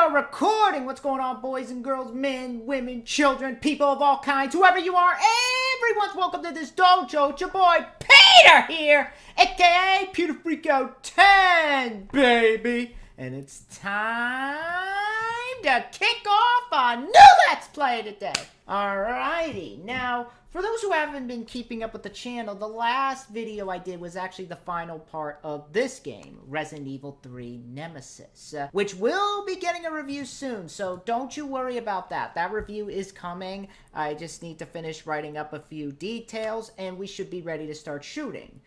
are recording. What's going on, boys and girls, men, women, children, people of all kinds, whoever you are, everyone's welcome to this dojo. It's your boy Peter here, aka PeterFreakout10, baby. And it's time to kick off a new Let's Play today. Alrighty, now, for those who haven't been keeping up with the channel, the last video I did was actually the final part of this game, Resident Evil 3 Nemesis, which will be getting a review soon, so don't you worry about that. That review is coming. I just need to finish writing up a few details, and we should be ready to start shooting.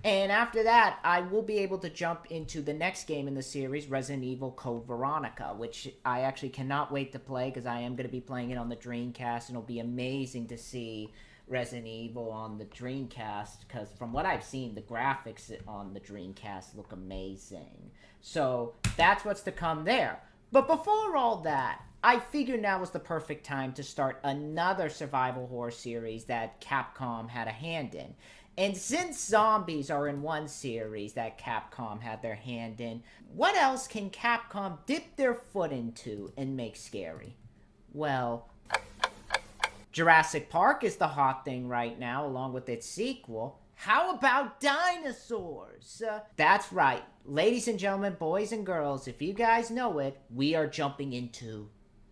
And after that, I will be able to jump into the next game in the series, Resident Evil Code Veronica, which I actually cannot wait to play because I am going to be playing it on the Dreamcast, and it'll be amazing to see Resident Evil on the Dreamcast, because from what I've seen, the graphics on the Dreamcast look amazing. So that's what's to come there. But before all that, I figured now was the perfect time to start another survival horror series that Capcom had a hand in. And since zombies are in one series that Capcom had their hand in, what else can Capcom dip their foot into and make scary? Well, Jurassic Park is the hot thing right now, along with its sequel. How about dinosaurs? That's right. Ladies and gentlemen, boys and girls, if you guys know it, we are jumping into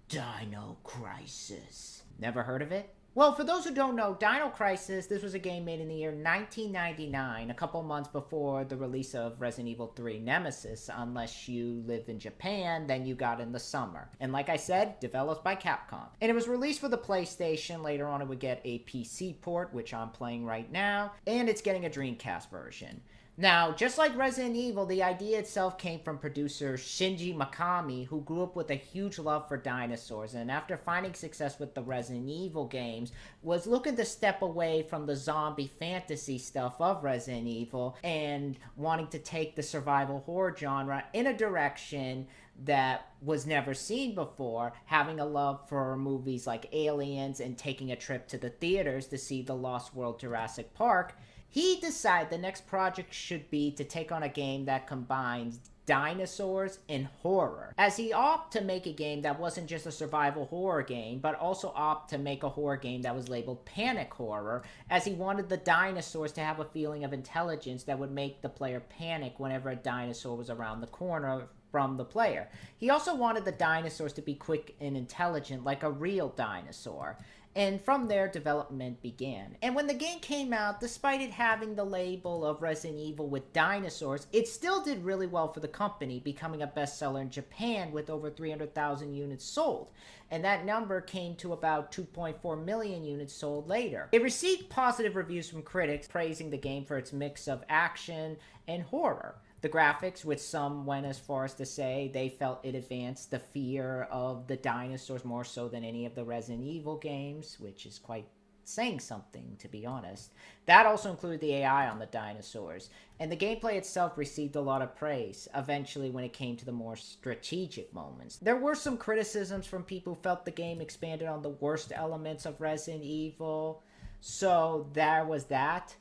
Dino Crisis. Never heard of it? Well, for those who don't know, Dino Crisis, this was a game made in the year 1999, a couple months before the release of Resident Evil 3 Nemesis. Unless you live in Japan, then you got in the summer. And like I said, developed by Capcom. And it was released for the PlayStation. Later on, it would get a PC port, which I'm playing right now. And it's getting a Dreamcast version. Now, just like Resident Evil, the idea itself came from producer Shinji Mikami, who grew up with a huge love for dinosaurs, and after finding success with the Resident Evil games, was looking to step away from the zombie fantasy stuff of Resident Evil, and wanting to take the survival horror genre in a direction that was never seen before, having a love for movies like Aliens and taking a trip to the theaters to see the Lost World Jurassic Park. He decided the next project should be to take on a game that combines dinosaurs and horror, as he opted to make a game that wasn't just a survival horror game, but also opted to make a horror game that was labeled panic horror, as he wanted the dinosaurs to have a feeling of intelligence that would make the player panic whenever a dinosaur was around the corner from the player. He also wanted the dinosaurs to be quick and intelligent like a real dinosaur. And from there, development began. And when the game came out, despite it having the label of Resident Evil with dinosaurs, it still did really well for the company, becoming a bestseller in Japan with over 300,000 units sold. And that number came to about 2.4 million units sold later. It received positive reviews from critics, praising the game for its mix of action and horror. The graphics, which some went as far as to say they felt it advanced the fear of the dinosaurs more so than any of the Resident Evil games, which is quite saying something, to be honest. That also included the AI on the dinosaurs, and the gameplay itself received a lot of praise, eventually when it came to the more strategic moments. There were some criticisms from people who felt the game expanded on the worst elements of Resident Evil, so there was that.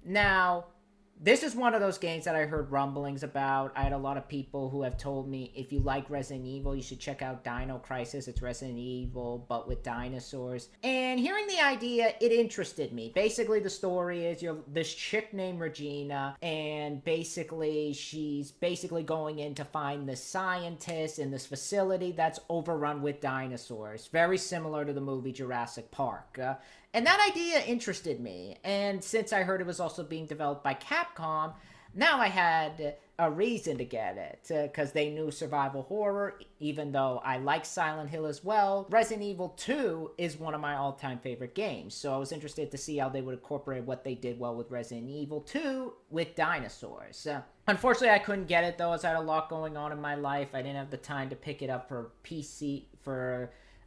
Now, this is one of those games that I heard rumblings about. I had a lot of people who have told me, if you like Resident Evil, you should check out Dino Crisis. It's Resident Evil, but with dinosaurs. And hearing the idea, it interested me. Basically, the story is you're this chick named Regina, and basically, she's going in to find this scientist in this facility that's overrun with dinosaurs. Very similar to the movie Jurassic Park. And that idea interested me, and since I heard it was also being developed by Capcom, now I had a reason to get it, because they knew survival horror, even though I like Silent Hill as well. Resident Evil 2 is one of my all-time favorite games, so I was interested to see how they would incorporate what they did well with Resident Evil 2 with dinosaurs. Unfortunately, I couldn't get it, though, as I had a lot going on in my life. I didn't have the time to pick it up for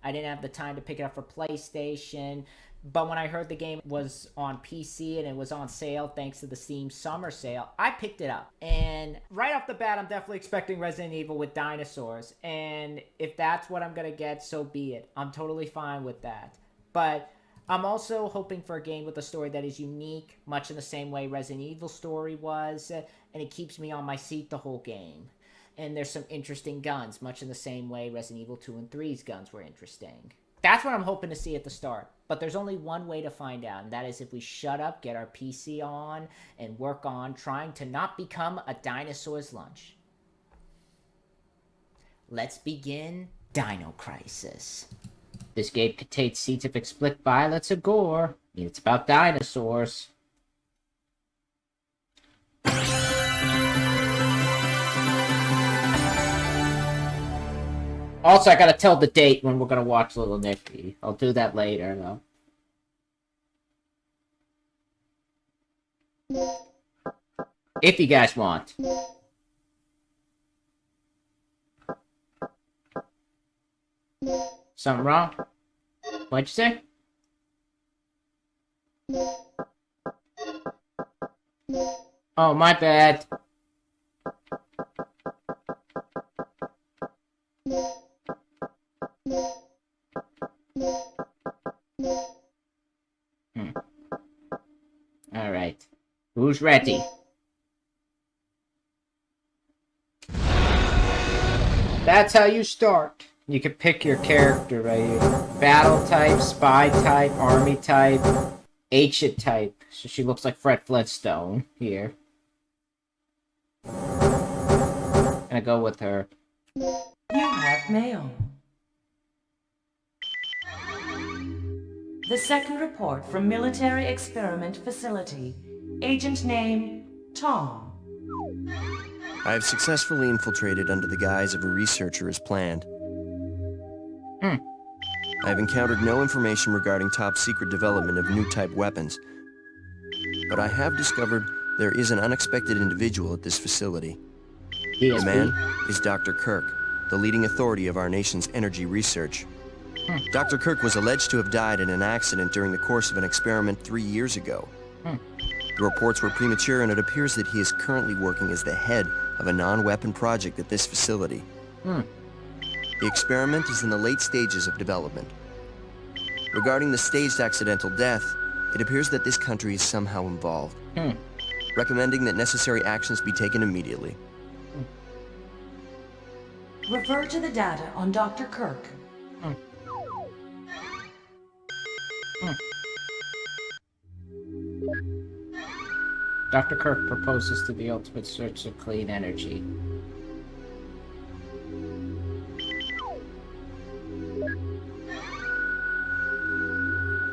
I didn't have the time to pick it up for PlayStation. But when I heard the game was on PC and it was on sale thanks to the Steam Summer Sale, I picked it up. And right off the bat, I'm definitely expecting Resident Evil with dinosaurs. And if that's what I'm going to get, so be it. I'm totally fine with that. But I'm also hoping for a game with a story that is unique, much in the same way Resident Evil's story was. And it keeps me on my seat the whole game. and there's some interesting guns, much in the same way Resident Evil 2 and 3's guns were interesting. That's what I'm hoping to see at the start. But there's only one way to find out, and that is if we shut up, get our PC on, and work on trying to not become a dinosaur's lunch. Let's begin Dino Crisis. This game contains scenes of explicit violence and gore. I mean, it's about dinosaurs. Also, I gotta tell the date when we're gonna watch Little Nicky. I'll do that later, though. If you guys want. Something wrong? What'd you say? Oh, my bad. Alright. Who's ready? That's how you start. You can pick your character right here. Battle type, spy type, army type, ancient type. So she looks like Fred Flintstone here. Gonna go with her. You have mail. The second report from Military Experiment Facility. Agent name, Tom. I have successfully infiltrated under the guise of a researcher as planned. I have encountered no information regarding top-secret development of new type weapons, but I have discovered there is an unexpected individual at this facility. The man is Dr. Kirk, the leading authority of our nation's energy research. Dr. Kirk was alleged to have died in an accident during the course of an experiment 3 years ago. The reports were premature, and it appears that he is currently working as the head of a non-weapon project at this facility. The experiment is in the late stages of development. Regarding the staged accidental death, it appears that this country is somehow involved. Recommending that necessary actions be taken immediately. Refer to the data on Dr. Kirk. Dr. Kirk proposes to the ultimate search of clean energy.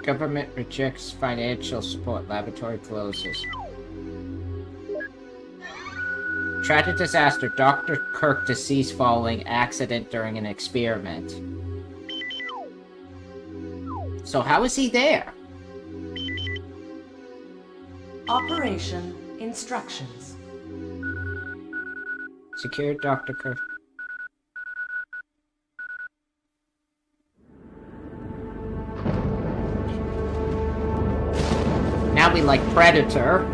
Government rejects financial support. Laboratory closes. Tragic disaster. Dr. Kirk deceased following accident during an experiment. So how is he there? Operation instructions. Secure Dr. Kirk. Now we like Predator.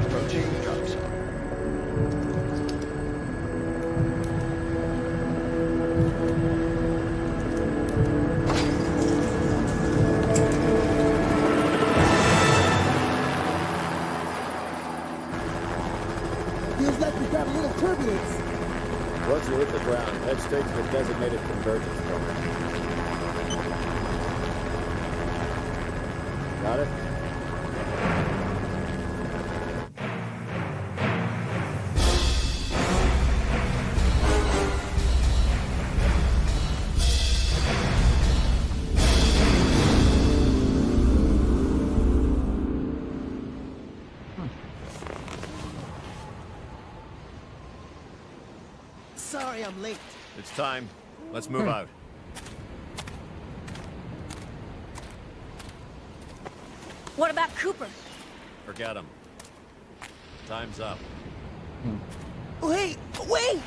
Approaching drop zone. Feels like we've got a little turbulence. Once you hit the ground, head straight to the designated convergence point. Got it? Sorry I'm late. It's time. Let's move out. What about Cooper? Forget him. Time's up. Wait! Wait!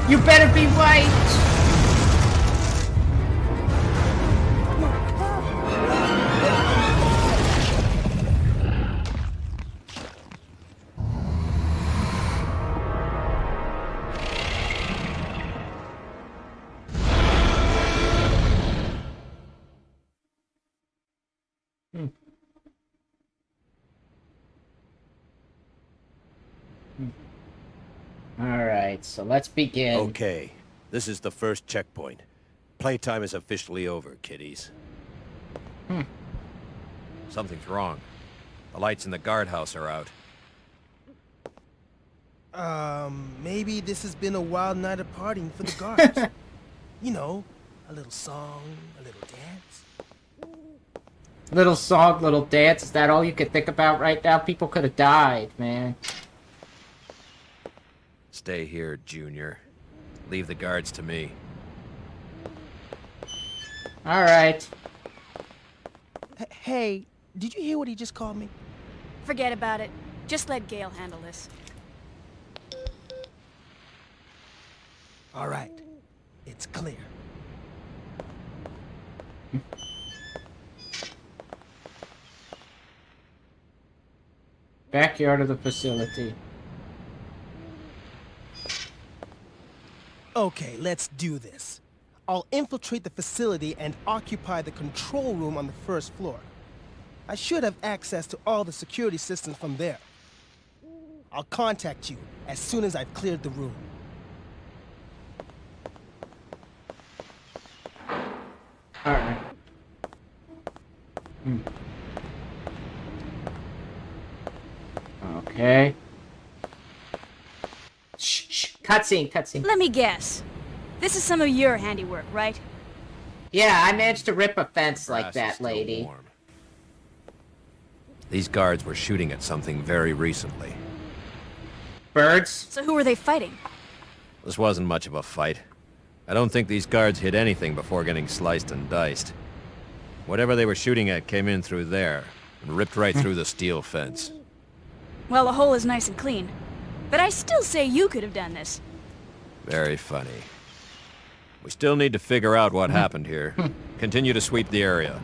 You better be right! Alright, so let's begin. Okay, this is the first checkpoint. Playtime is officially over, kiddies. Something's wrong. The lights in the guardhouse are out. Maybe this has been a wild night of partying for the guards. You know, a little song, a little dance. Little song, little dance, is that all you could think about right now? People could have died, man. Stay here, Junior. Leave the guards to me. Alright. Hey, did you hear what he just called me? Forget about it. Just let Gale handle this. All right, it's clear. Backyard of the facility. Okay, let's do this. I'll infiltrate the facility and occupy the control room on the first floor. I should have access to all the security systems from there. I'll contact you as soon as I've cleared the room. Alright. Okay. Shh. Cutscene, cutscene. Let me guess. This is some of your handiwork, right? Yeah, I managed to rip a fence like Grass is that, still lady. warm. These guards were shooting at something very recently. Birds? So who were they fighting? This wasn't much of a fight. I don't think these guards hit anything before getting sliced and diced. Whatever they were shooting at came in through there, and ripped right through the steel fence. Well, the hole is nice and clean. But I still say you could have done this. Very funny. We still need to figure out what happened here. Continue to sweep the area.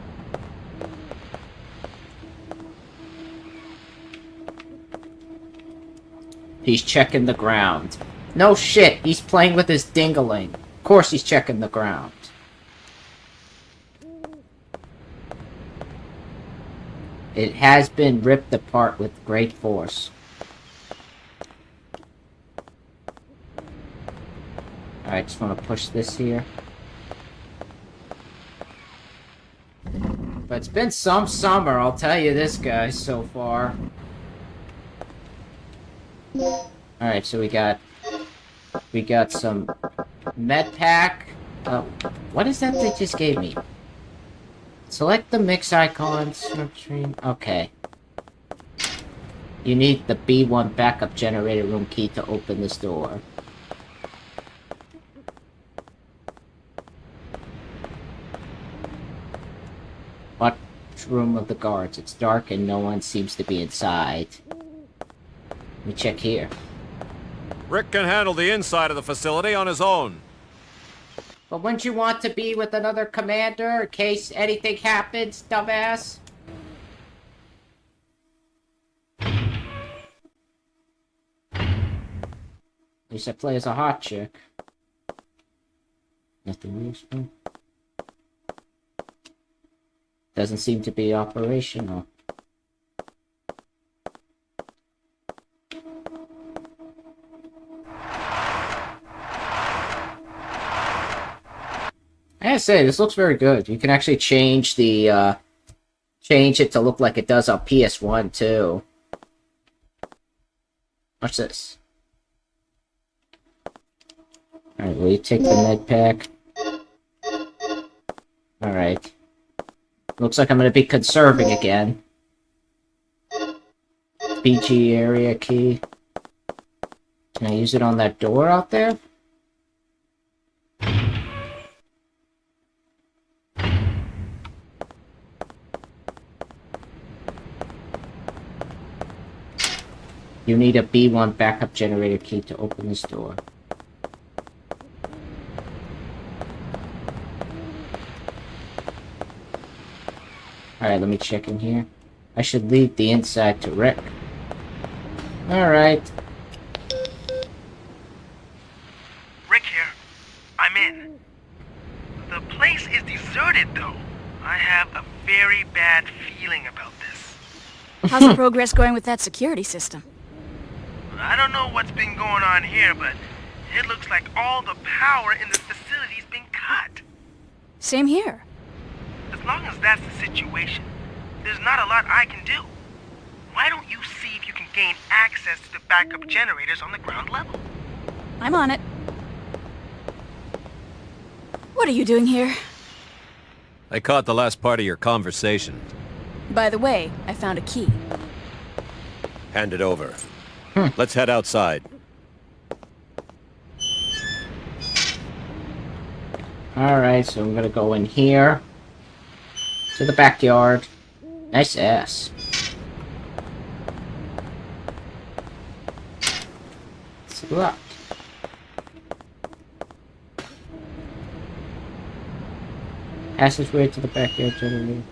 He's checking the ground. No shit, he's playing with his dingling. Of course he's checking the ground. It has been ripped apart with great force. Alright, just want to push this here. But it's been some summer, I'll tell you this, guys, so far. Alright, so we got some med pack. What is that they just gave me? Select the mix icons. Okay. You need the B1 backup generator room key to open this door. What room of the guards? It's dark and no one seems to be inside. Let me check here. Rick can handle the inside of the facility on his own. But wouldn't you want to be with another commander in case anything happens, dumbass? At least I play as a hot chick. Nothing useful. Doesn't seem to be operational. I gotta say, this looks very good. You can actually change the, change it to look like it does on PS1, too. What's this? Alright, will you take the med pack? Alright. Looks like I'm gonna be conserving again. PG area key. Can I use it on that door out there? You need a B1 backup generator key to open this door. Alright, let me check in here. I should leave the inside to Rick. Alright. Rick here. I'm in. The place is deserted, though. I have a very bad feeling about this. How's the progress going with that security system? I don't know what's been going on here, but it looks like all the power in this facility's been cut. Same here. As long as that's the situation, there's not a lot I can do. Why don't you see if you can gain access to the backup generators on the ground level? I'm on it. What are you doing here? I caught the last part of your conversation. By the way, I found a key. Hand it over. Let's head outside. Alright, so I'm gonna go in here. To the backyard. Nice ass. It's locked. Passageway to the backyard to the room.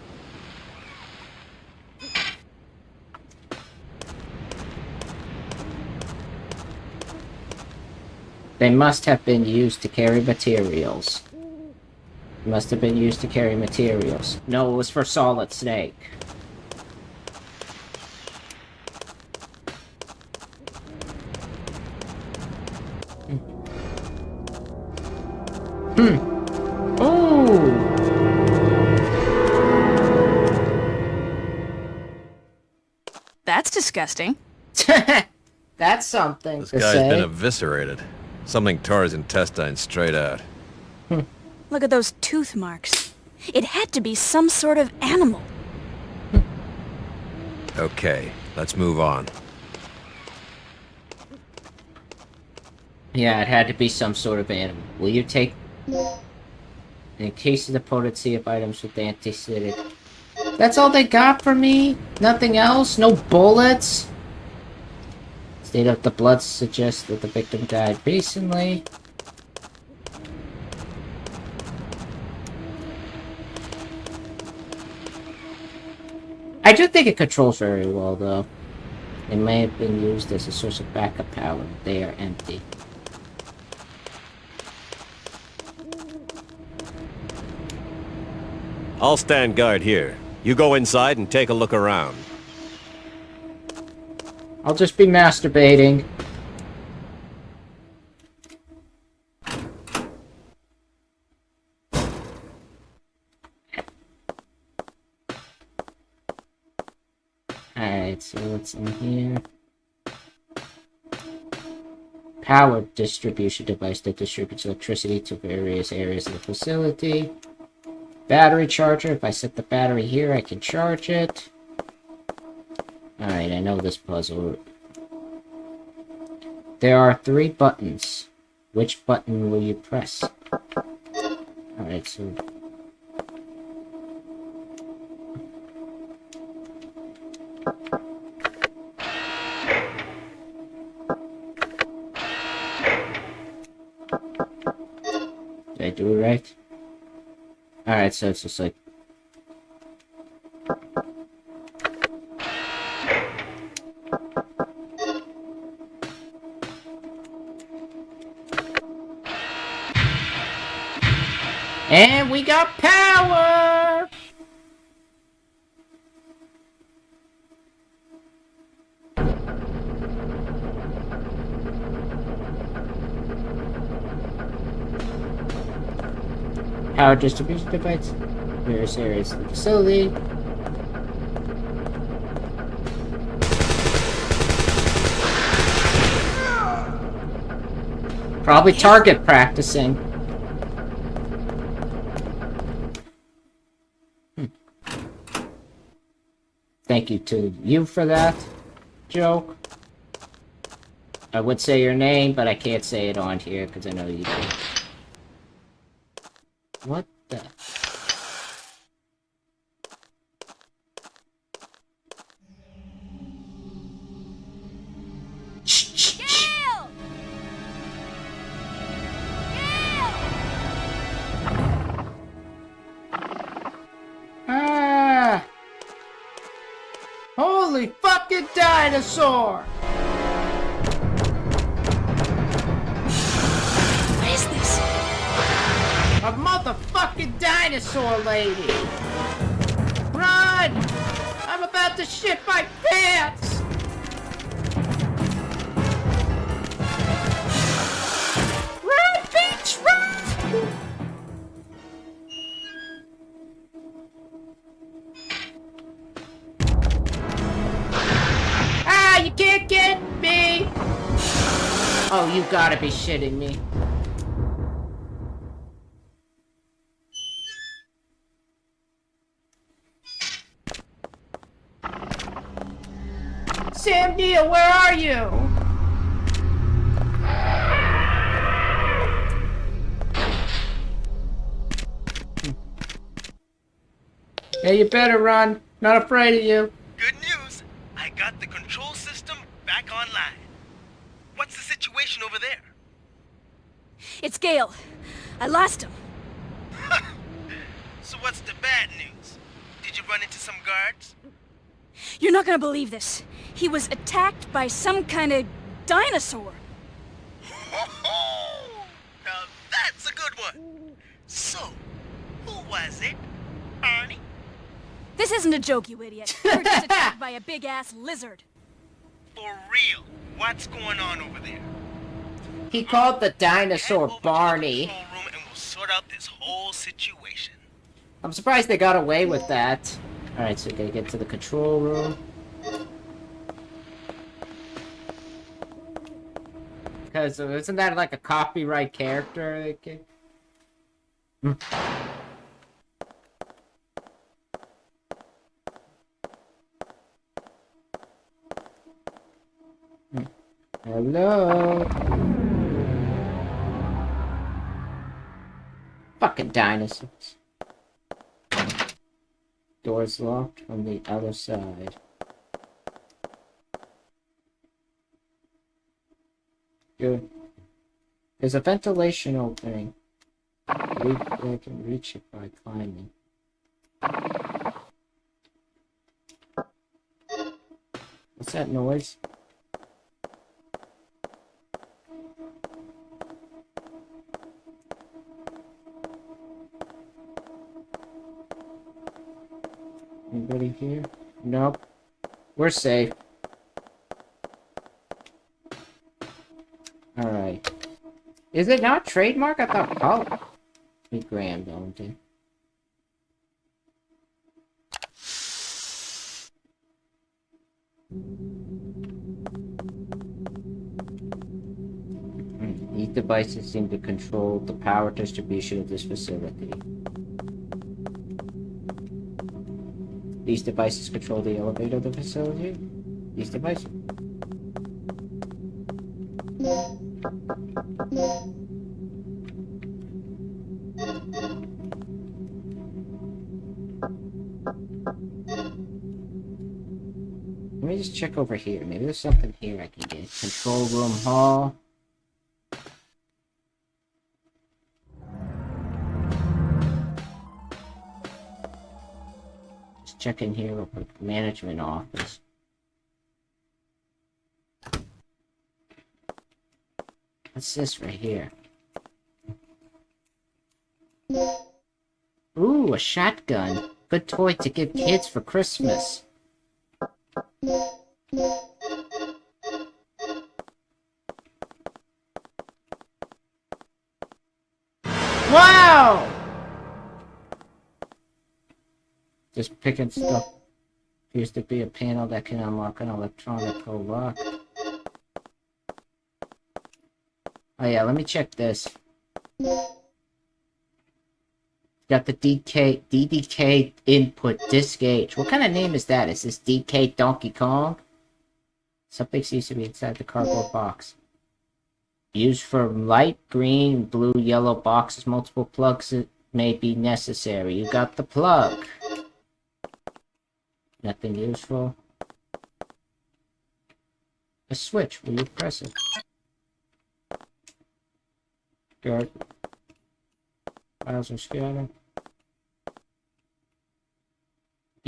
They must have been used to carry materials. Must have been used to carry materials. No, it was for Solid Snake. Oh! That's disgusting. That's something This to guy's say. been eviscerated. Something tore his intestines straight out. Look at those tooth marks. It had to be some sort of animal. Okay, let's move on. Yeah, it had to be some sort of animal. Will you take... In case of the potency of items with anti-acidic. That's all they got for me? Nothing else? No bullets? State of the blood suggests that the victim died recently. I do think it controls very well, though. It may have been used as a source of backup power. They are empty. I'll stand guard here. You go inside and take a look around. I'll just be masturbating. Alright, so what's in here? Power distribution device that distributes electricity to various areas of the facility. Battery charger. If I set the battery here, I can charge it. Alright, I know this puzzle. There are 3 buttons. Which button will you press? Alright, so... Did I do it right? Alright, so it's just like... And we got power! Power distribution device. Various areas of the facility. Probably target practicing. Thank you to you for that joke. I would say your name, but I can't say it on here because I know you do. What the? Gale! Gale! Ah! motherfucking dinosaur! What is this? A motherfucking dinosaur lady! Run! I'm about to shit my pants! Run, bitch, run! Ah, you can't get me! Oh, you gotta be shitting me. Sam Neill, where are you? Yeah, you better run. Not afraid of you. Good news! I got the control system back online. What's the situation over there? It's Gale. I lost him. So what's the bad news? Did you run into some guards? You're not gonna believe this. He was attacked by some kind of dinosaur. Now that's a good one. So, who was it? Arnie? This isn't a joke, you idiot. We were just attacked by a big-ass lizard. For real? What's going on over there? He called the dinosaur Head over to the Barney. control room and we'll sort out this whole situation. I'm surprised they got away with that. Alright, so we gotta get to the control room. Because isn't that like a copyright character? Like, Hello? Fucking dinosaurs. Door's locked from the other side. Good. There's a ventilation opening. I can reach it by climbing. What's that noise? Anybody here? Nope. We're safe. Alright. Is it not trademark? I thought Paul Graham owned it. These devices seem to control the power distribution of this facility. These devices control the elevator of the facility? These devices. Let me just check over here. Maybe there's something here I can get. Control room hall. Just check in here real quick. Management office. What's this right here? Ooh, a shotgun. Good toy to give kids for Christmas. Wow! Just picking stuff. Appears to be a panel that can unlock an electronic lock. Oh yeah, let me check this. Got the DDK input disk H. What kind of name is that? Is this DK Donkey Kong? Something seems to be inside the cardboard box. Used for light green, blue, yellow boxes. Multiple plugs may be necessary. You got the plug. Nothing useful. A switch. Will you press it? Guard. Files are scattered.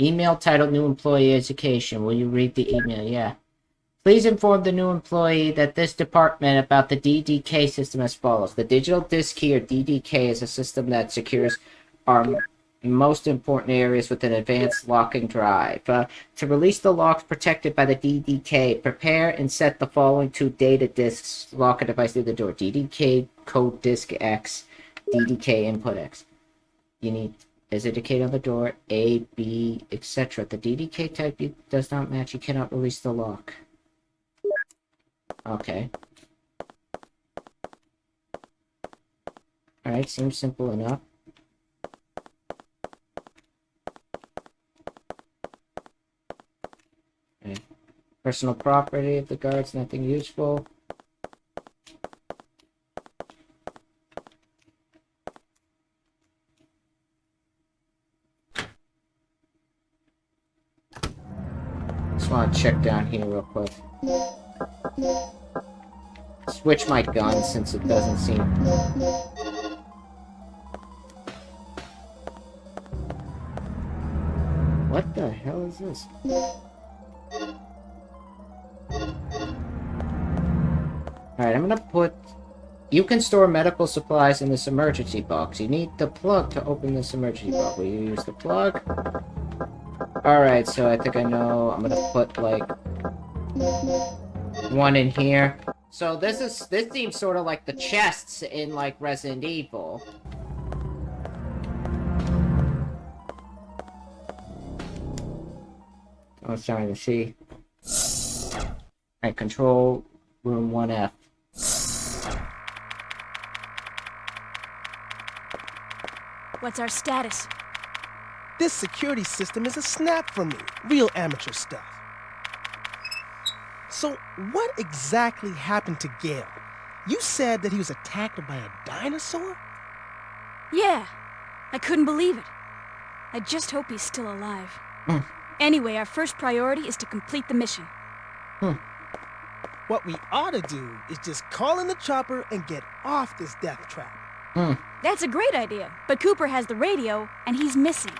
Email titled New Employee Education. Will you read the email? Yeah. Please inform the new employee that this department about the DDK system as follows. The digital disk key, or DDK, is a system that secures our most important areas with an advanced locking drive. To release the locks protected by the DDK, prepare and set the following 2 data disks to lock a device through the door. DDK code disk X, DDK input X. You need as indicated on the door, A, B, etc. The DDK type does not match. You cannot release the lock. Okay. Alright, seems simple enough. Okay. Personal property of the guards, nothing useful. Just want to check down here real quick. Switch my gun since it doesn't seem... What the hell is this? Alright, I'm gonna put... You can store medical supplies in this emergency box. You need the plug to open this emergency box. Will you use the plug? Alright, so I think I know. I'm gonna put, like... one in here. So this seems sort of like the chests in, like, Resident Evil. I was trying to see. Alright, control room 1F. What's our status? This security system is a snap for me. Real amateur stuff. So, what exactly happened to Gale? You said that he was attacked by a dinosaur? Yeah. I couldn't believe it. I just hope he's still alive. Anyway, our first priority is to complete the mission. What we ought to do is just call in the chopper and get off this death trap. That's a great idea, but Cooper has the radio, and he's missing.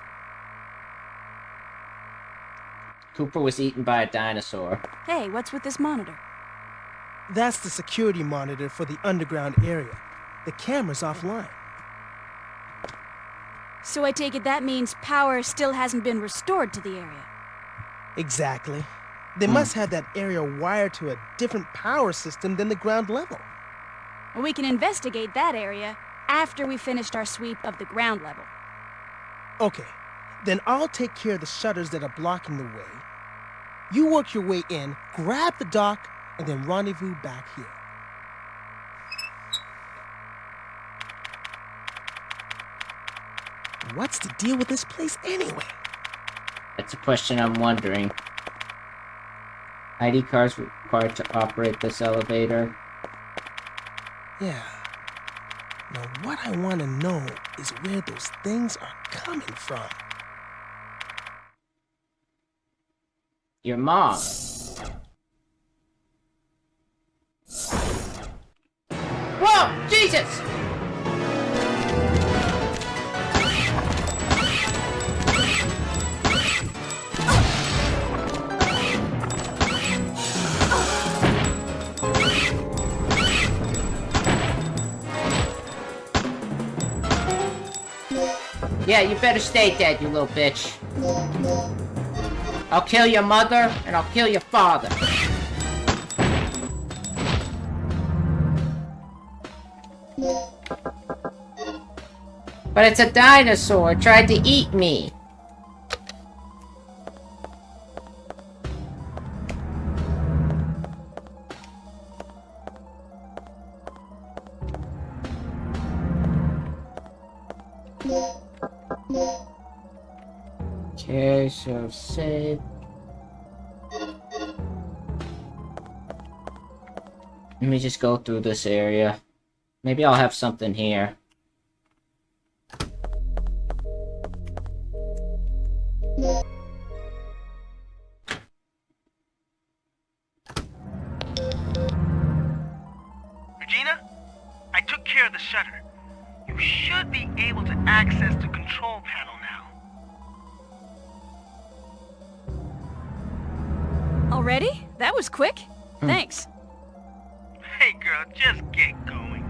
Cooper was eaten by a dinosaur. Hey, what's with this monitor? That's the security monitor for the underground area. The camera's offline. So I take it that means power still hasn't been restored to the area. Exactly. They must have that area wired to a different power system than the ground level. Well, we can investigate that area after we finished our sweep of the ground level. Okay, then I'll take care of the shutters that are blocking the way. You work your way in, grab the dock, and then rendezvous back here. What's the deal with this place anyway? That's a question I'm wondering. ID cards required to operate this elevator. Yeah. Now what I want to know is where those things are coming from. Your mom. Whoa! Jesus! Yeah, you better stay dead, you little bitch. I'll kill your mother, and I'll kill your father. But it's a dinosaur. It tried to eat me. Okay, so save. Let me just go through this area. Maybe I'll have something here. Regina, I took care of the shutter. You should be able to access the control panel now. Already? That was quick. Thanks. Hey girl, just get going.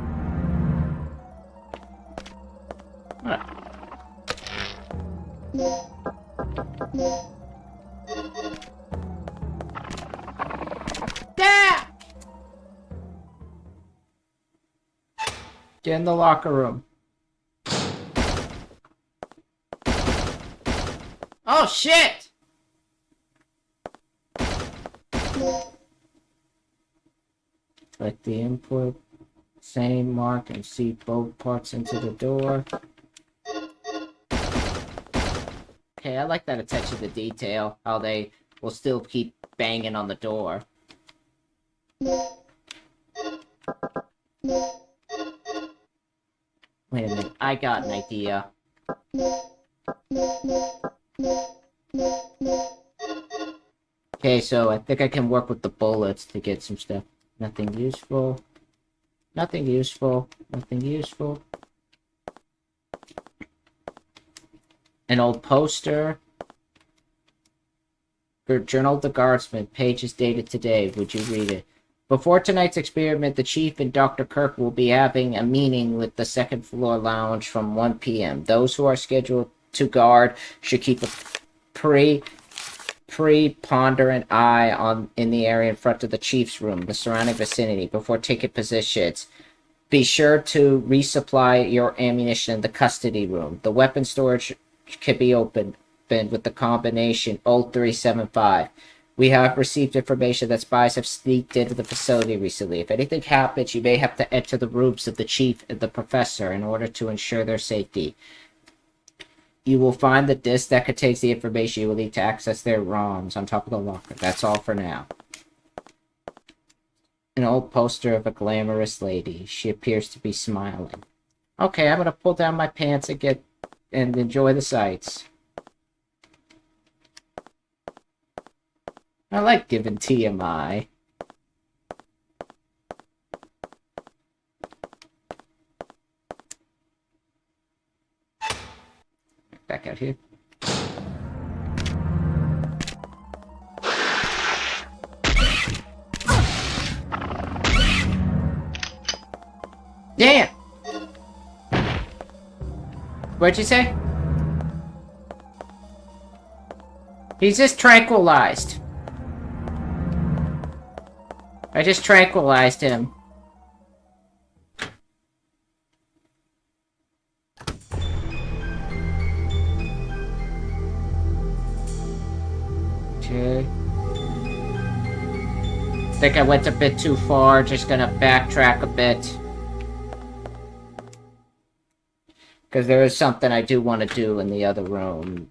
Yeah! Get in the locker room. Oh shit! Click the input, same mark, and see both parts into the door. Okay, I like that attention to detail, how they will still keep banging on the door. Wait a minute, I got an idea. Okay, so I think I can work with the bullets to get some stuff. Nothing useful. Nothing useful. Nothing useful. An old poster. For Journal of the Guardsman. Page is dated today. Would you read it? Before tonight's experiment, the Chief and Dr. Kirk will be having a meeting with the second floor lounge from 1 p.m. Those who are scheduled to guard should keep a preponderant eye in the area in front of the Chief's room, the surrounding vicinity, before taking positions. Be sure to resupply your ammunition in the custody room. The weapon storage can be opened with the combination 0375. We have received information that spies have sneaked into the facility recently. If anything happens, you may have to enter the rooms of the Chief and the Professor in order to ensure their safety. You will find the disk that contains the information you will need to access their ROMs on top of the locker. That's all for now. An old poster of a glamorous lady. She appears to be smiling. Okay, I'm gonna pull down my pants and enjoy the sights. I like giving TMI. Back out here. Damn! What'd you say? He's just tranquilized. I just tranquilized him. Okay. Think I went a bit too far, just gonna backtrack a bit. Because there is something I do want to do in the other room.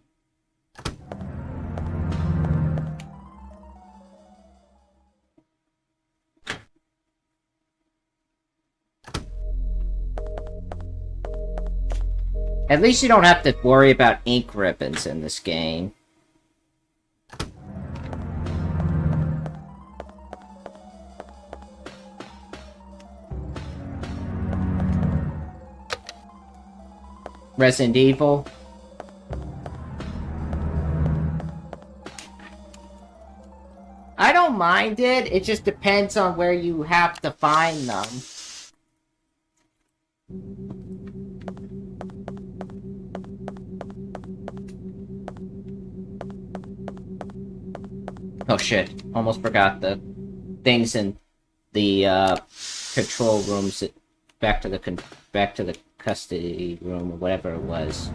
At least you don't have to worry about ink ribbons in this game. Resident Evil. I don't mind it, it just depends on where you have to find them. Oh shit, almost forgot the things in the control rooms. Back to the custody room or whatever it was.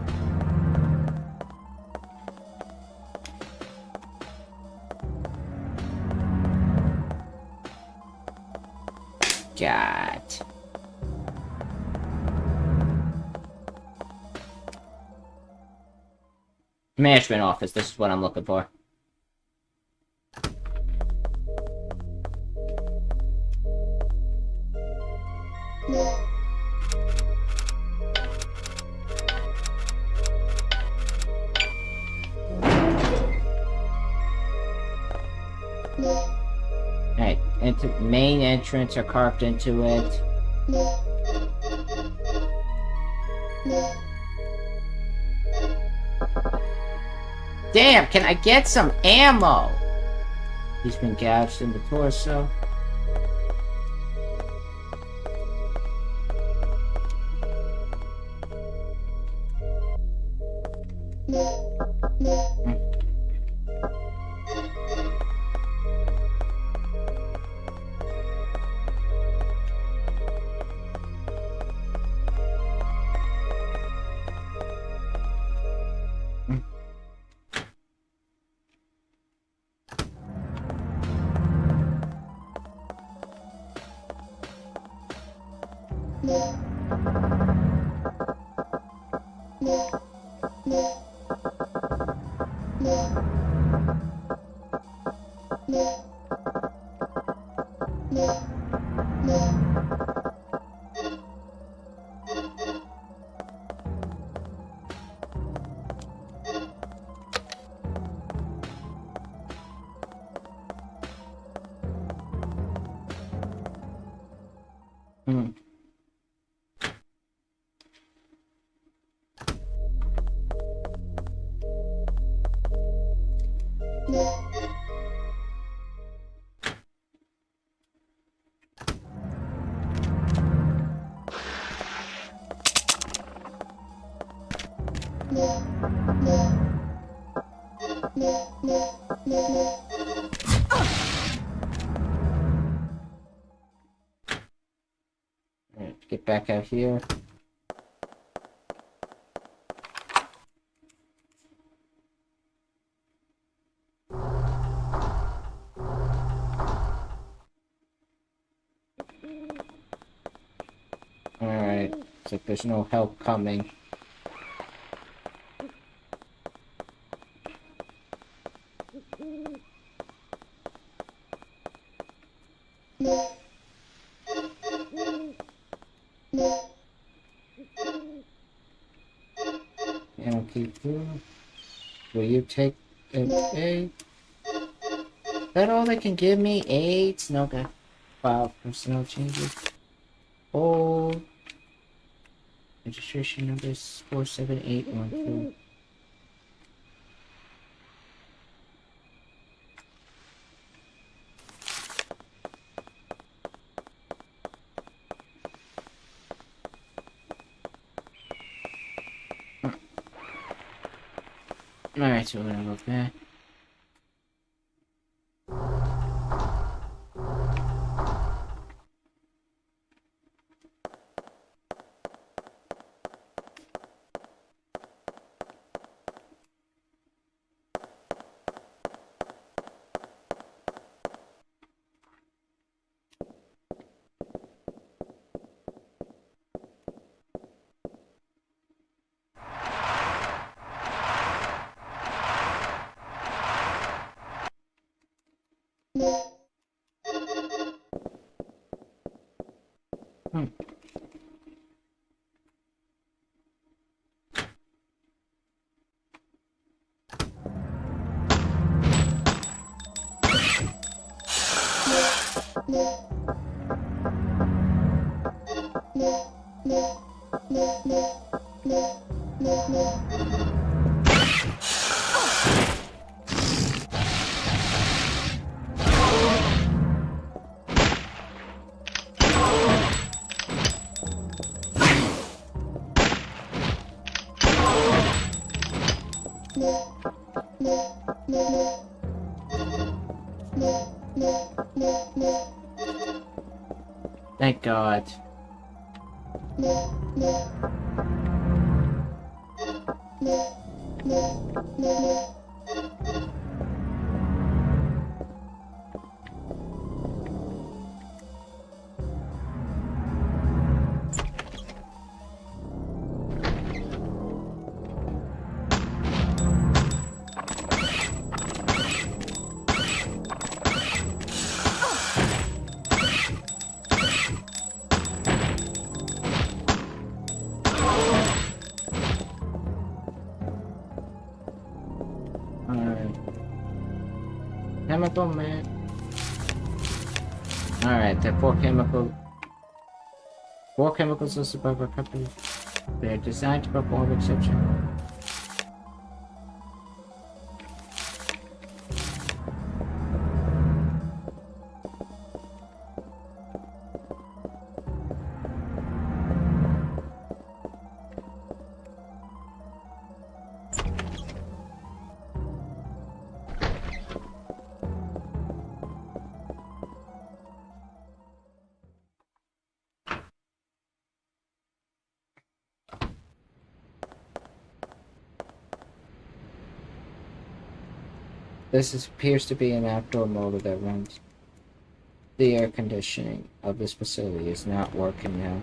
God. Management office, this is what I'm looking for. Alright, main entrance are carved into it. Damn, can I get some ammo? He's been gouged in the torso. Alright, get back out here. Alright, it's like there's no help coming. Will you take it? Is that all they can give me? AIDS? No, okay. File personnel changes. Old. Registration number is 47812. Alright, so we're gonna go back. Thank God. Chemical man. Alright, there are four chemicals listed by our company. They are designed to perform exception. Appears to be an outdoor motor that runs. The air conditioning of this facility is not working now.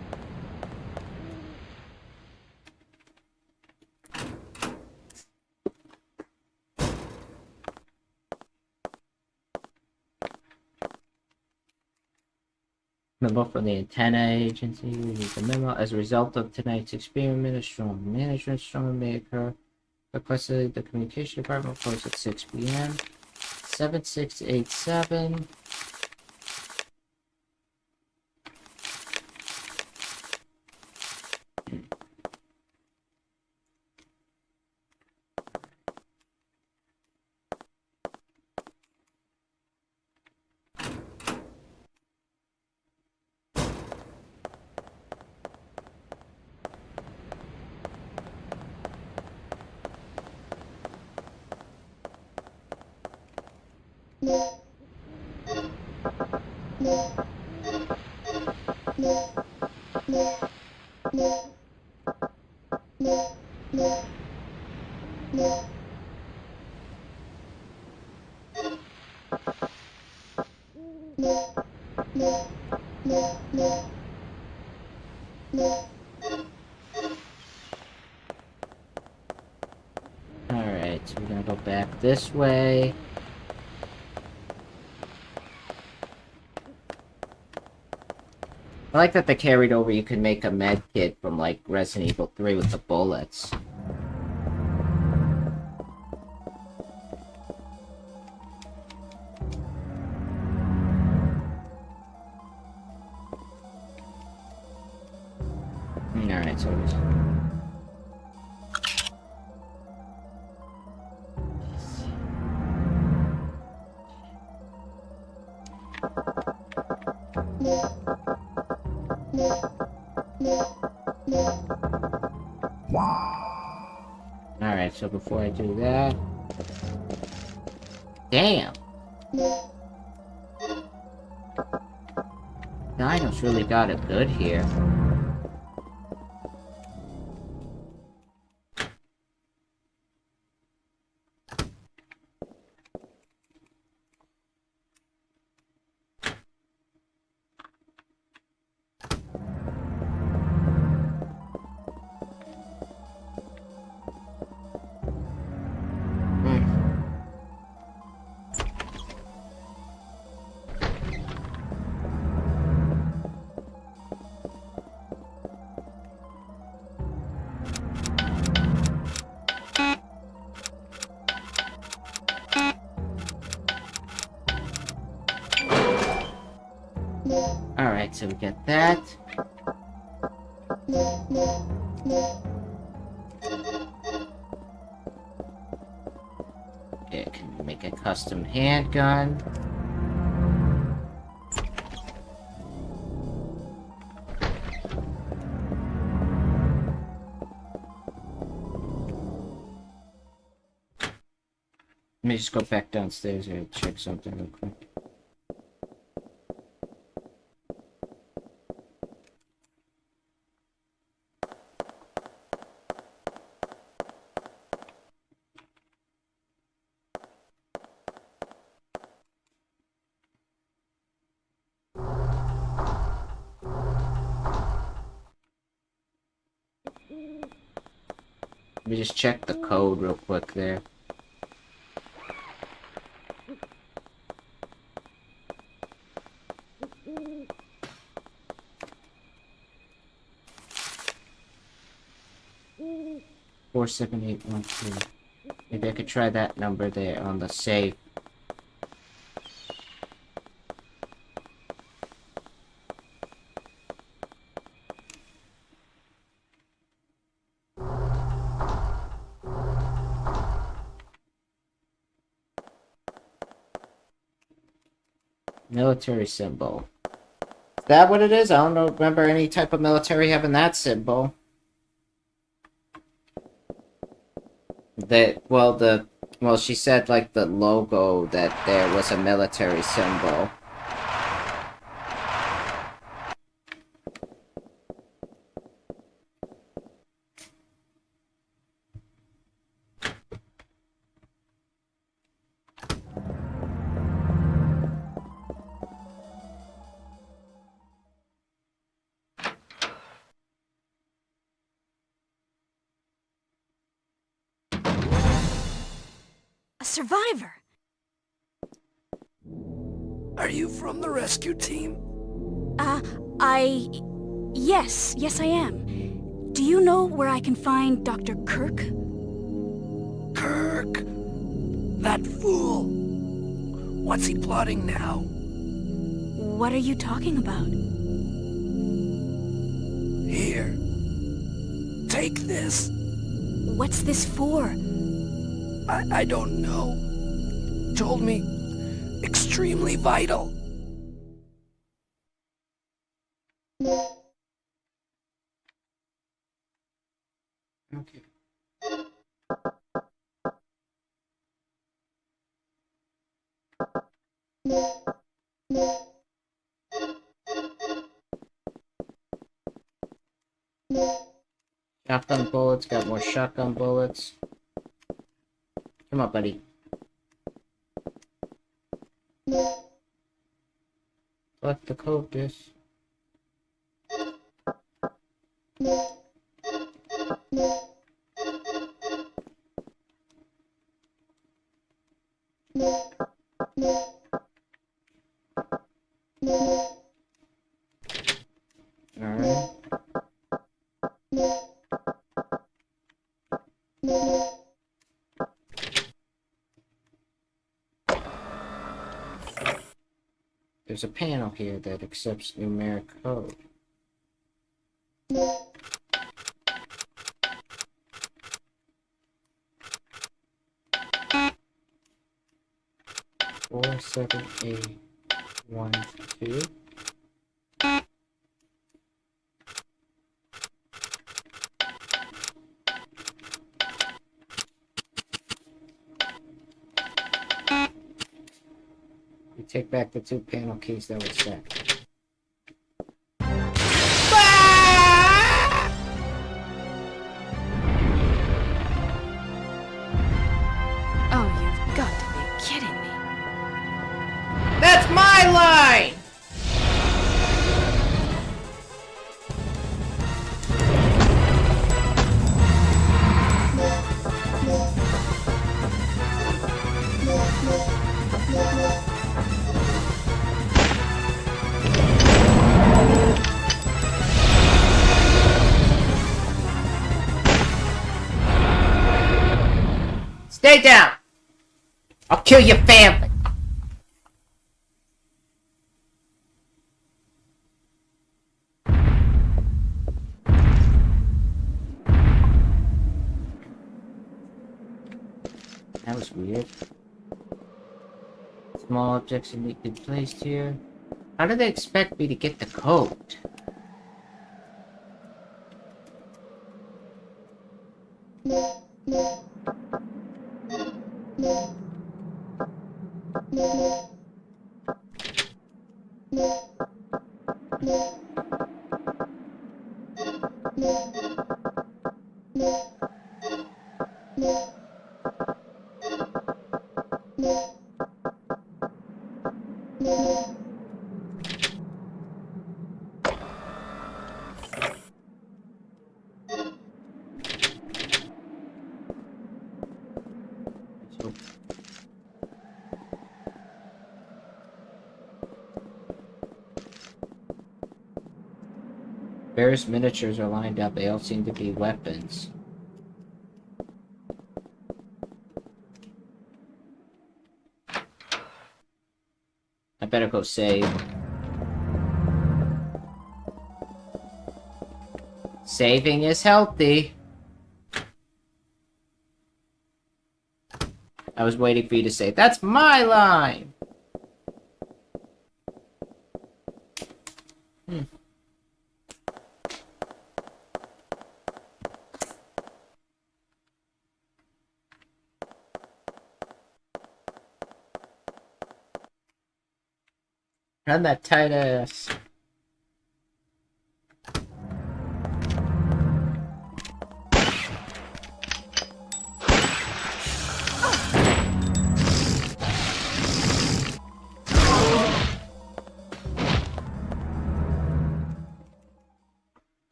Memo from the antenna agency. We need the memo. As a result of tonight's experiment, a strong management storm may occur. Requested the communication department close at 6 p.m. 7687. Alright, so we're gonna go back this way. I like that they carried over you can make a med kit from like Resident Evil 3 with the bullets. Alright, so Alright, so before I do that... Damn! Dino's really got it good here. Alright, so we get that. Okay, can we make a custom handgun? Let me just go back downstairs here and check something real quick. Let me just check the code real quick there. Four 7812. Maybe I could try that number there on the safe. Military symbol. Is that what it is? I don't remember any type of military having that symbol. Well, she said like the logo that there was a military symbol. survivor. Are you from the rescue team? Yes, I am. Do you know where I can find Dr. Kirk? Kirk! That fool! What's he plotting now? What are you talking about? Here. Take this. What's this for? I don't know. Told me extremely vital. Okay. Shotgun bullets, got more shotgun bullets. Come on, buddy. Select the code, this. Alright. There's a panel here that accepts numeric code. Four, 7, 8, 1, 2. We take back the 2 panel keys that were set. Oh, you've got to be kidding me. That's my line! Stay down! I'll kill your family! That was weird. Small objects need to be placed here. How do they expect me to get the code? Various miniatures are lined up. They all seem to be weapons. I better go save. Saving is healthy. I was waiting for you to say, that's my line! Run that tight ass.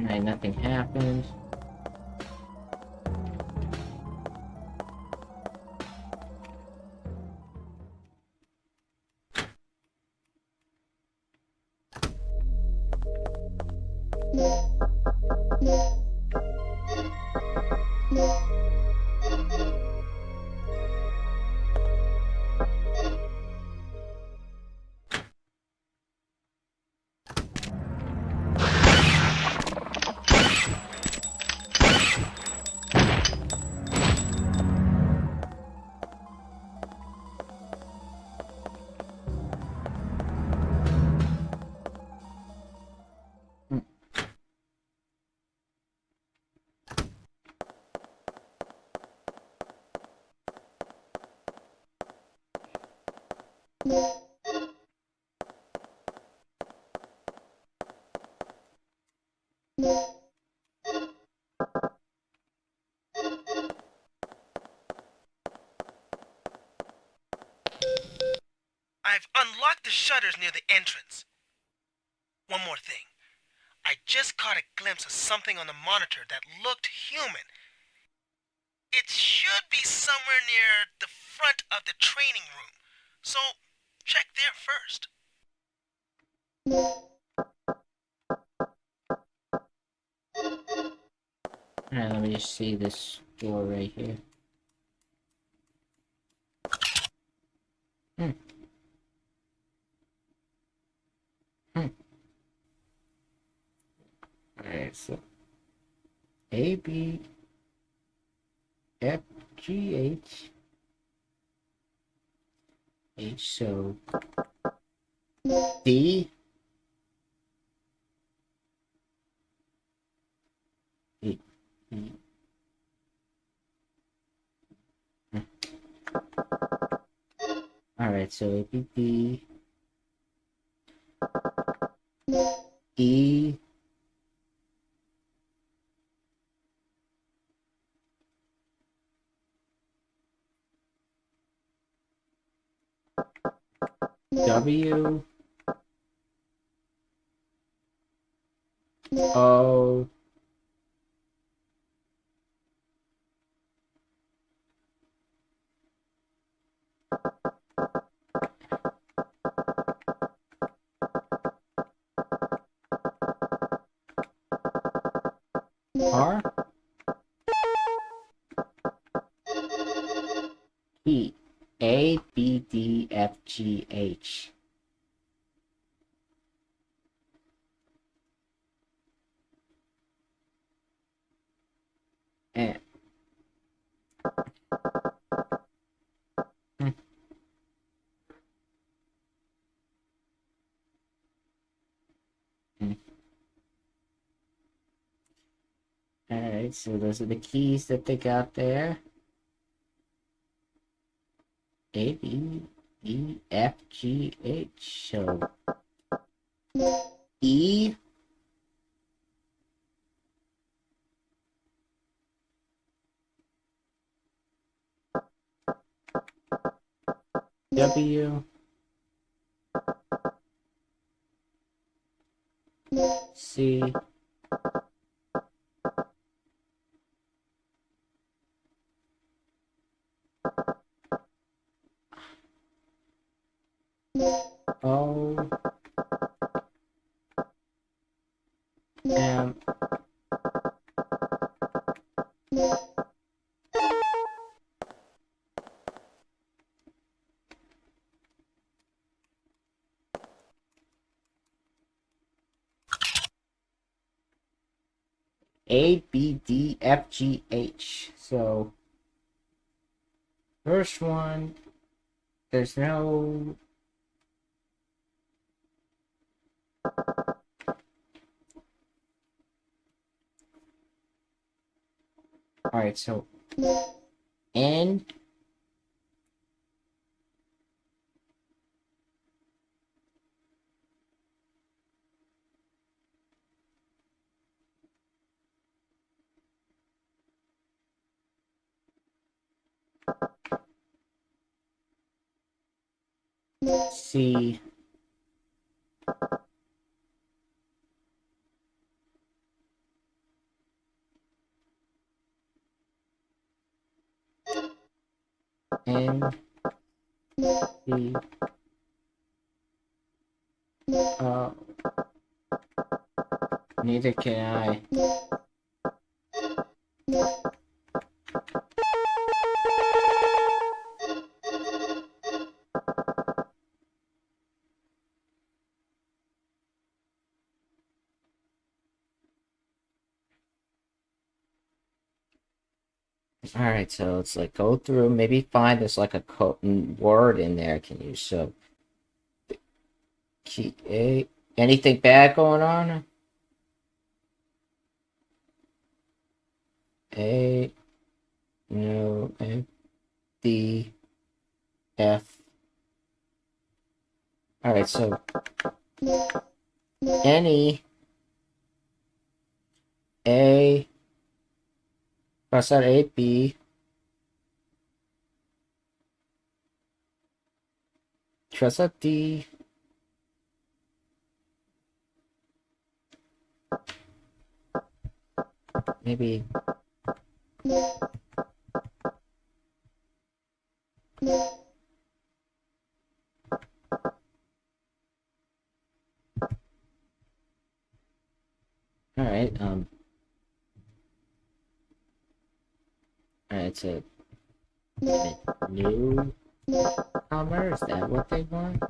Alright, nothing happened. I've unlocked the shutters near the entrance. One more thing. I just caught a glimpse of something on the monitor that looked human. It should be somewhere near the front of the training room. So, check there first. Alright, let me just see this door right here. Alright, so A, B, F, G, H. H, so D. E, E. Alright, so A, B, D. E. W. O. R. E. A, B, D, F, G, H. And Alright, so those are the keys that they got there. A, B, E, F, G, H. So E. W. C. O. M. A, B, D, F, G, H. So, first one, there's no... Alright, so, N, C. N. C. Oh. Neither can I. Alright, so let's like go through, maybe find there's like a word in there I can use. So key A. Anything bad going on? A. No. F. D. F. Alright, so any A. Cross out A, B. Cross out D. Maybe. Alright, alright, so new comer, is that what they want?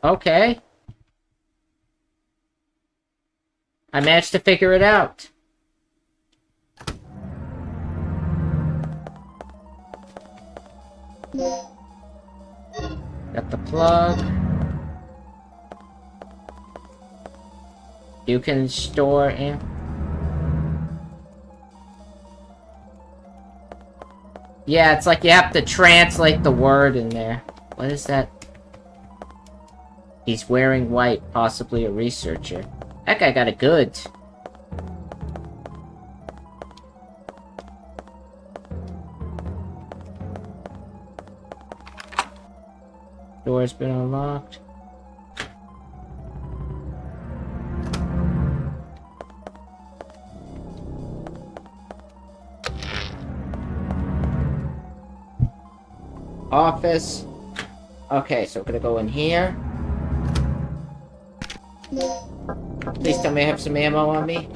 Okay. I managed to figure it out. Got the plug. You can store in. Yeah, it's like you have to translate the word in there. What is that? He's wearing white, possibly a researcher. That guy got it good. Door's been unlocked. Office. Okay, so we're gonna go in here. Please tell me I have some ammo on me.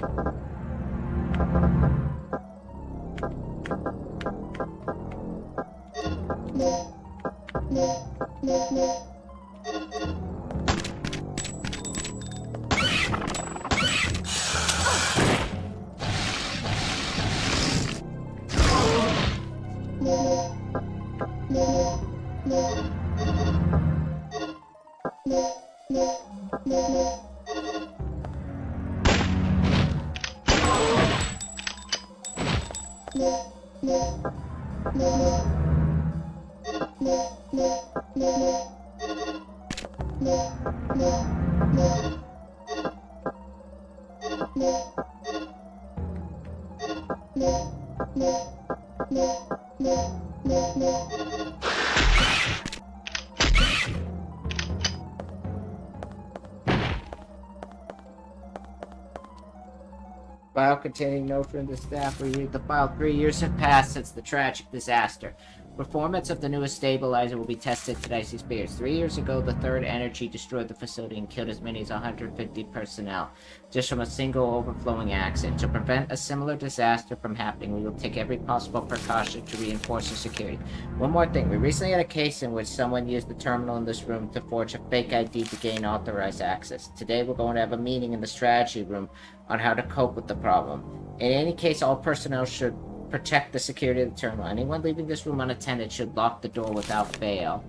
File containing note from the staff. We read the file. 3 years have passed since the tragic disaster. Performance of the newest stabilizer will be tested today. Spears. 3 years ago, the third energy destroyed the facility and killed as many as 150 personnel, just from a single overflowing accident. To prevent a similar disaster from happening, we will take every possible precaution to reinforce the security. One more thing. We recently had a case in which someone used the terminal in this room to forge a fake ID to gain authorized access. Today, we're going to have a meeting in the strategy room on how to cope with the problem. In any case, all personnel should protect the security of the terminal. Anyone leaving this room unattended should lock the door without fail.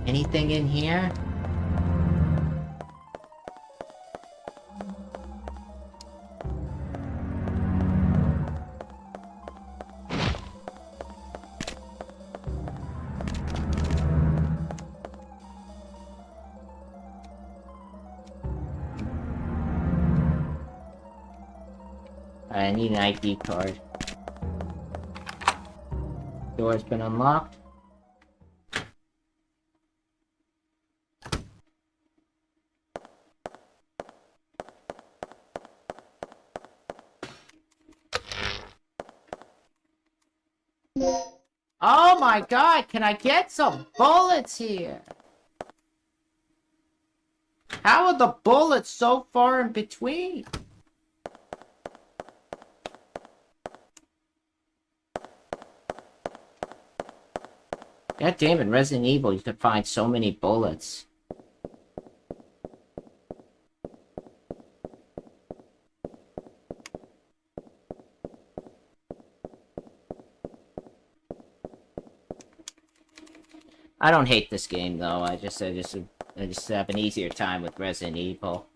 Anything in here? I need an ID card. Door's been unlocked. Oh my god, can I get some bullets here? How are the bullets so far in between? God damn it, Resident Evil, you could find so many bullets. I don't hate this game though. I just have an easier time with Resident Evil.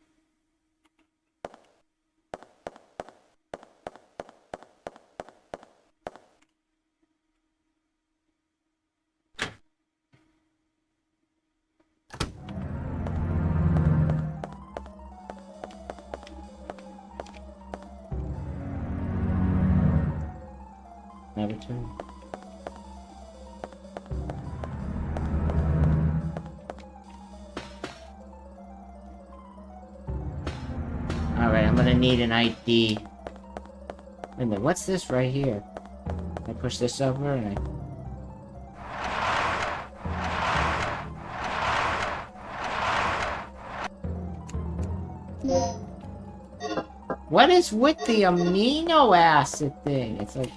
Never turn. Alright, I'm gonna need an ID. Wait a minute, what's this right here? I push this over and I... What is with the amino acid thing? It's like...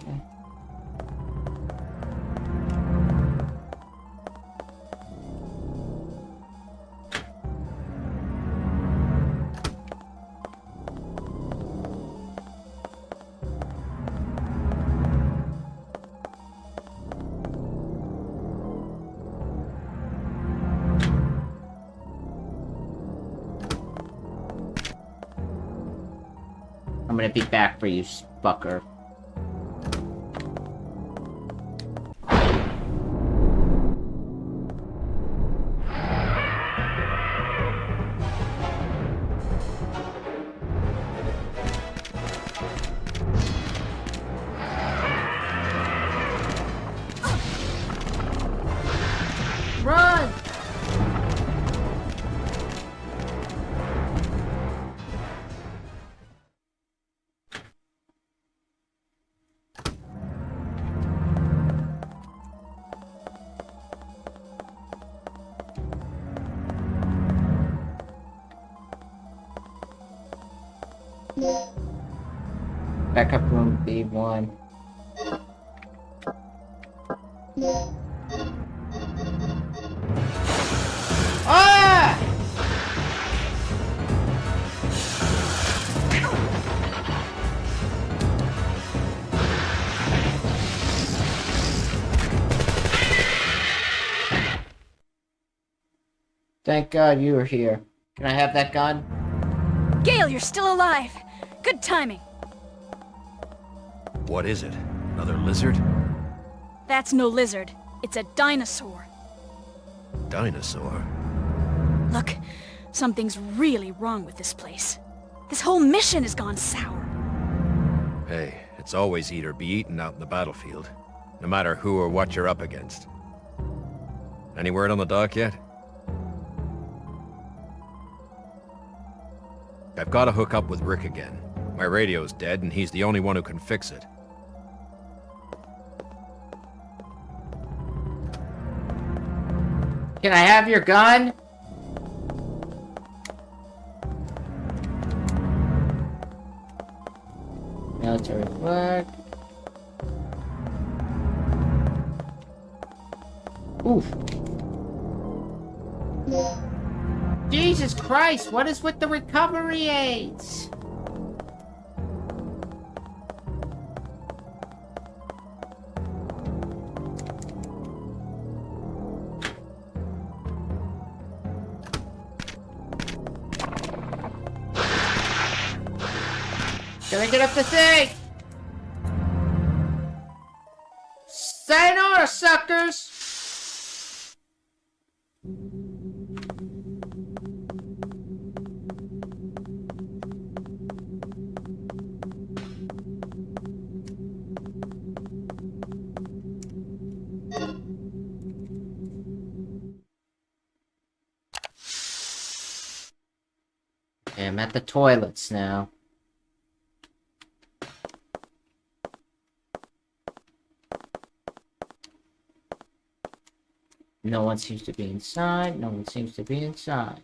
I'm gonna be back for you, fucker. Run! Backup room B1. Ah! Thank God you were here. Can I have that gun? Gale, you're still alive. Good timing. What is it? Another lizard? That's no lizard. It's a dinosaur. Dinosaur? Look, something's really wrong with this place. This whole mission has gone sour. Hey, it's always eat or be eaten out in the battlefield. No matter who or what you're up against. Any word on the dock yet? I've got to hook up with Rick again. My radio's dead, and he's the only one who can fix it. Can I have your gun? Military flag. Oof. Jesus Christ, what is with the recovery aids? Can I get up the thing? Sayonara, suckers! Okay, I'm at the toilets now. No one seems to be inside. No one seems to be inside.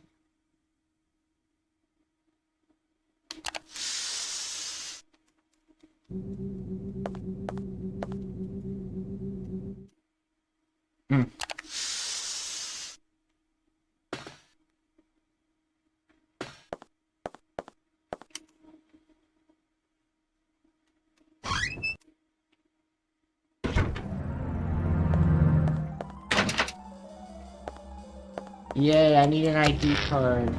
Yay, I need an ID card.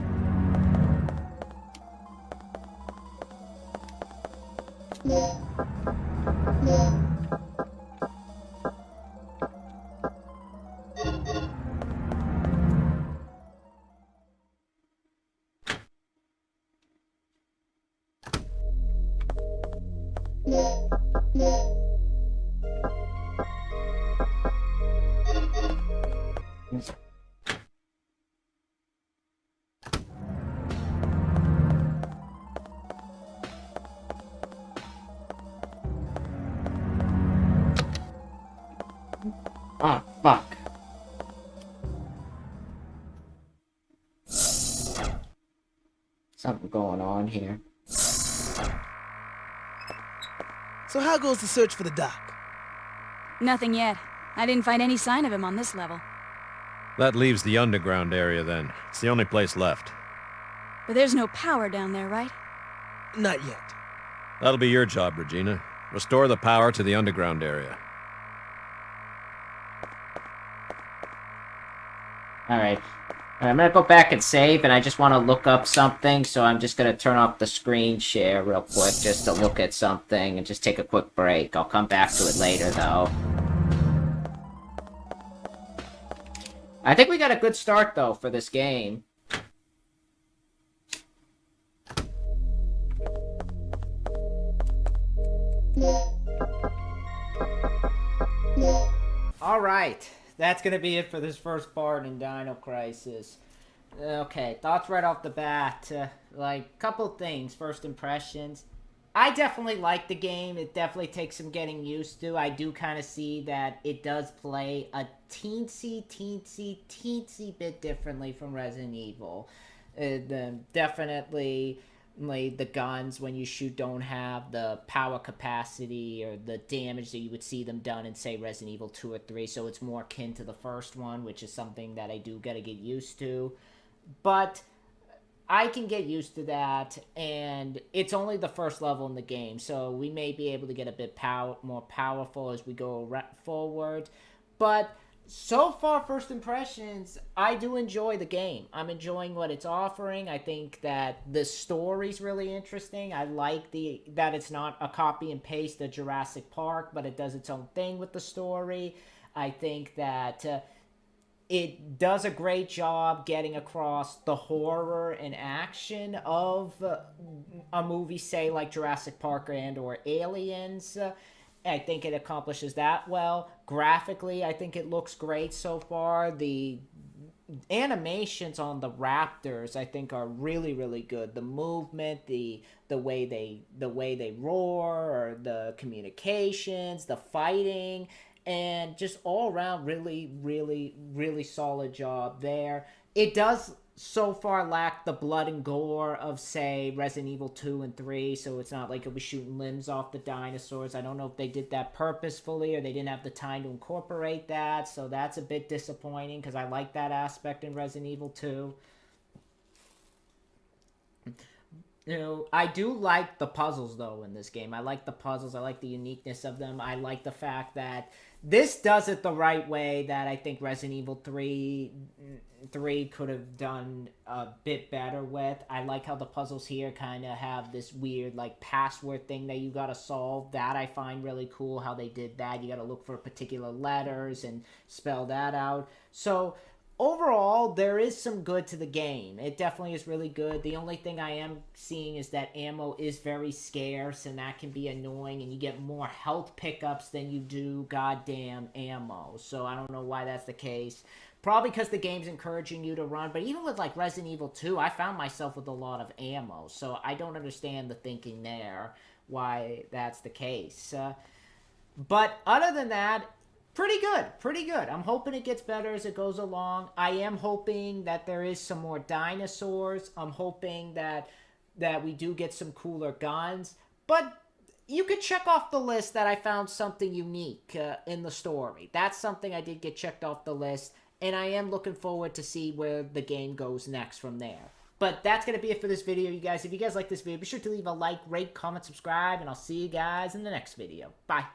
Oh, fuck. Something going on here. So how goes the search for the doc? Nothing yet. I didn't find any sign of him on this level. That leaves the underground area then. It's the only place left. But there's no power down there, right? Not yet. That'll be your job, Regina. Restore the power to the underground area. Alright. I'm gonna go back and save, and I just want to look up something, so I'm just gonna turn off the screen share real quick just to look at something and just take a quick break. I'll come back to it later, though. I think we got a good start, though, for this game. Alright. That's gonna be it for this first part in Dino Crisis. Okay, thoughts right off the bat. Couple things. First impressions. I definitely like the game. It definitely takes some getting used to. I do kind of see that it does play a teensy bit differently from Resident Evil. Definitely... the guns when you shoot don't have the power capacity or the damage that you would see them done in, say, Resident Evil 2 or 3, so it's more akin to the first one, which is something that I do gotta get used to. But I can get used to that, and it's only the first level in the game, so we may be able to get a bit more powerful as we go forward. But so far, first impressions, I do enjoy the game. I'm enjoying what it's offering. I think that the story's really interesting. I like that it's not a copy and paste of Jurassic Park, but it does its own thing with the story. I think that it does a great job getting across the horror and action of a movie, say, like Jurassic Park or Aliens. I think it accomplishes that well. Graphically, I think it looks great so far. The animations on the raptors, I think, are really, really good. The movement, the way they roar, or the communications, the fighting, and just all around really, really, really solid job there. It does so far lack the blood and gore of, say, Resident Evil 2 and 3, so it's not like it'll be shooting limbs off the dinosaurs. I don't know if they did that purposefully or they didn't have the time to incorporate that, so that's a bit disappointing because I like that aspect in Resident Evil 2. You know, I do like the puzzles, though, in this game. I like the puzzles. I like the uniqueness of them. I like the fact that this does it the right way that I think Resident Evil 3 could have done a bit better with. I like how the puzzles here kind of have this weird, like, password thing that you gotta solve. That I find really cool, how they did that. You gotta look for particular letters and spell that out. So overall, there is some good to the game. It definitely is really good. The only thing I am seeing is that ammo is very scarce, and that can be annoying, and you get more health pickups than you do goddamn ammo. So I don't know why that's the case. Probably because the game's encouraging you to run, but even with like Resident Evil 2, I found myself with a lot of ammo, so I don't understand the thinking there, why that's the case. But other than that, pretty good, pretty good. I'm hoping it gets better as it goes along. I am hoping that there is some more dinosaurs. I'm hoping that we do get some cooler guns. But you could check off the list that I found something unique in the story. That's something I did get checked off the list, and I am looking forward to see where the game goes next from there. But that's going to be it for this video, you guys. If you guys like this video, be sure to leave a like, rate, comment, subscribe, and I'll see you guys in the next video. Bye.